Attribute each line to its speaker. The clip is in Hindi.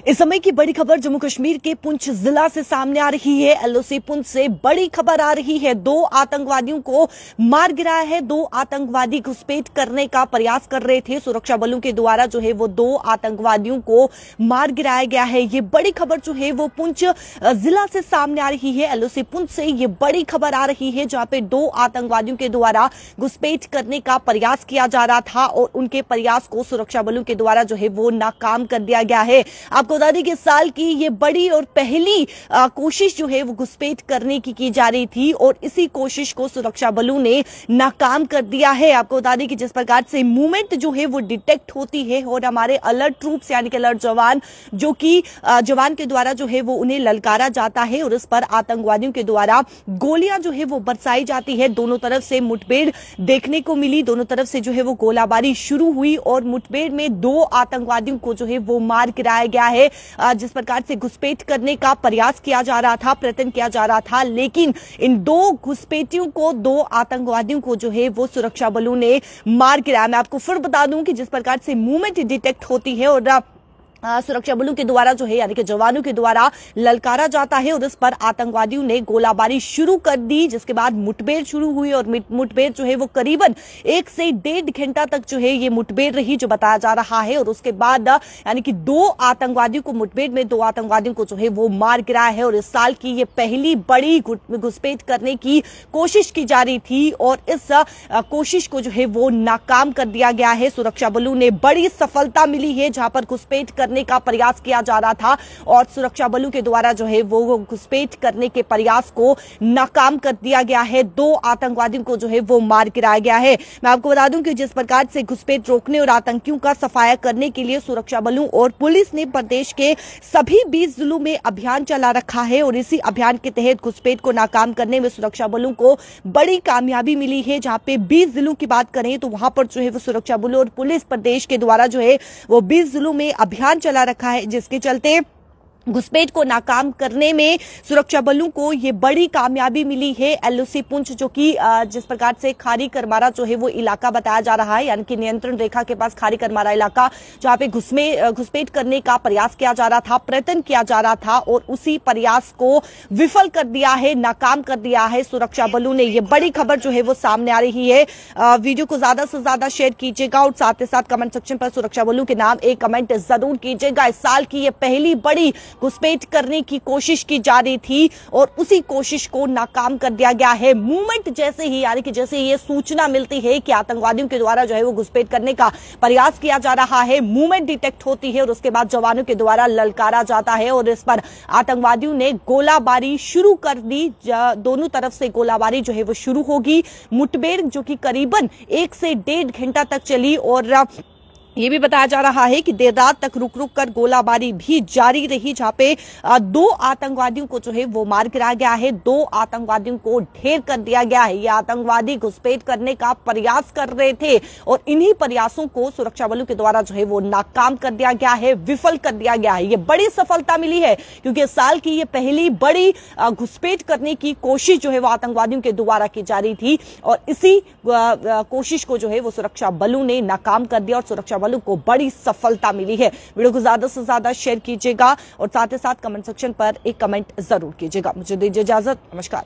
Speaker 1: इस समय की बड़ी खबर जम्मू कश्मीर के पुंछ जिला से सामने आ रही है। एलओसी पुंछ से बड़ी खबर आ रही है। 2 आतंकवादियों को मार गिराया है। 2 आतंकवादी घुसपैठ करने का प्रयास कर रहे थे। सुरक्षा बलों के द्वारा जो है वो 2 आतंकवादियों को मार गिराया गया है। ये बड़ी खबर जो है वो पुंछ जिला से सामने आ रही है। एलओसी पुंछ से ये बड़ी खबर आ रही है, जहां पे 2 आतंकवादियों के द्वारा घुसपैठ करने का प्रयास किया जा रहा था और उनके प्रयास को सुरक्षा बलों के द्वारा जो है वो नाकाम कर दिया गया है। आपको बता दें कि साल की ये बड़ी और पहली कोशिश जो है वो घुसपैठ करने की जा रही थी और इसी कोशिश को सुरक्षा बलों ने नाकाम कर दिया है। आपको बता दें कि जिस प्रकार से मूवमेंट जो है वो डिटेक्ट होती है और हमारे अलर्ट ट्रूप्स यानी कि अलर्ट जवान जो कि जवान के द्वारा जो है वो उन्हें ललकारा जाता है और इस पर आतंकवादियों के द्वारा गोलियां जो है वो बरसाई जाती है। दोनों तरफ से मुठभेड़ देखने को मिली, दोनों तरफ से जो है वो गोलाबारी शुरू हुई और मुठभेड़ में 2 आतंकवादियों को जो है वो मार गिराया गया है। जिस प्रकार से घुसपैठ करने का प्रयास किया जा रहा था, प्रयत्न किया जा रहा था, लेकिन इन 2 घुसपैठियों को, 2 आतंकवादियों को जो है वो सुरक्षा बलों ने मार गिराया। मैं आपको फिर बता दूं कि जिस प्रकार से मूवमेंट डिटेक्ट होती है और सुरक्षा बलों के द्वारा जो है यानी कि जवानों के द्वारा ललकारा जाता है और इस पर आतंकवादियों ने गोलाबारी शुरू कर दी, जिसके बाद मुठभेड़ शुरू हुई और मुठभेड़ जो है वो करीबन 1 से 1.5 घंटा तक जो है ये मुठभेड़ रही, जो बताया जा रहा है। और उसके बाद यानी कि 2 आतंकवादियों को, मुठभेड़ में 2 आतंकवादियों को जो है वो मार गिराया है और इस साल की ये पहली बड़ी घुसपैठ करने की कोशिश की जा रही थी और इस कोशिश को जो है वो नाकाम कर दिया गया है। सुरक्षा बलों ने बड़ी सफलता मिली है, जहां पर घुसपैठ करने का प्रयास किया जा रहा था और सुरक्षा बलों के द्वारा जो है वो घुसपैठ करने के प्रयास को नाकाम कर दिया गया है। 2 आतंकवादियों को जो है वो मार गिराया गया है। मैं आपको बता दूं कि जिस प्रकार से घुसपैठ रोकने और आतंकियों का सफाया करने के लिए सुरक्षा बलों और पुलिस ने प्रदेश के सभी 20 जिलों में अभियान चला रखा है और इसी अभियान के तहत घुसपैठ को नाकाम करने में सुरक्षा बलों को बड़ी कामयाबी मिली है। जहां पे 20 जिलों की बात करें तो वहां पर जो है वो सुरक्षा बलों और पुलिस प्रदेश के द्वारा जो है वो 20 जिलों में अभियान चला रखा है, जिसके चलते घुसपैठ को नाकाम करने में सुरक्षा बलों को ये बड़ी कामयाबी मिली है। एलओसी पुंछ जो कि जिस प्रकार से खारी करमारा जो है वो इलाका बताया जा रहा है, यानी कि नियंत्रण रेखा के पास खारी करमारा इलाका, जहां पे घुसपैठ करने का प्रयास किया जा रहा था, प्रयत्न किया जा रहा था और उसी प्रयास को विफल कर दिया है, नाकाम कर दिया है सुरक्षा बलों ने। ये बड़ी खबर जो है वो सामने आ रही है। वीडियो को ज्यादा से ज्यादा शेयर कीजिएगा और साथ ही साथ कमेंट सेक्शन पर सुरक्षा बलों के नाम एक कमेंट जरूर कीजिएगा। इस साल की ये पहली बड़ी घुसपैठ करने की कोशिश की जा रही थी और उसी कोशिश को नाकाम कर दिया गया है। मूवमेंट जैसे ही यानी कि जैसे ये सूचना मिलती है कि आतंकवादियों के द्वारा जो है वो घुसपैठ करने का प्रयास किया जा रहा है, मूवमेंट डिटेक्ट होती है और उसके बाद जवानों के द्वारा ललकारा जाता है और इस पर आतंकवादियों ने गोलाबारी शुरू कर दी। दोनों तरफ से गोलाबारी जो है वो शुरू होगी। मुठभेड़ जो कि करीबन 1 से 1.5 घंटा तक चली और ये भी बताया जा रहा है कि देर रात तक रुक रुक कर गोलाबारी भी जारी रही, जहां पे 2 आतंकवादियों को जो है वो मार गिराया गया है, 2 आतंकवादियों को ढेर कर दिया गया है। ये आतंकवादी घुसपैठ करने का प्रयास कर रहे थे और इन्हीं प्रयासों को सुरक्षा बलों के द्वारा जो है वो नाकाम कर दिया गया है, विफल कर दिया गया है। ये बड़ी सफलता मिली है क्योंकि साल की ये पहली बड़ी घुसपैठ करने की कोशिश जो है वो आतंकवादियों के द्वारा की जा रही थी और इसी कोशिश को जो है वो सुरक्षा बलों ने नाकाम कर दिया और सुरक्षा बलों को बड़ी सफलता मिली है। वीडियो को ज्यादा से ज्यादा शेयर कीजिएगा और साथ ही साथ कमेंट सेक्शन पर एक कमेंट जरूर कीजिएगा। मुझे दीजिए इजाजत, नमस्कार।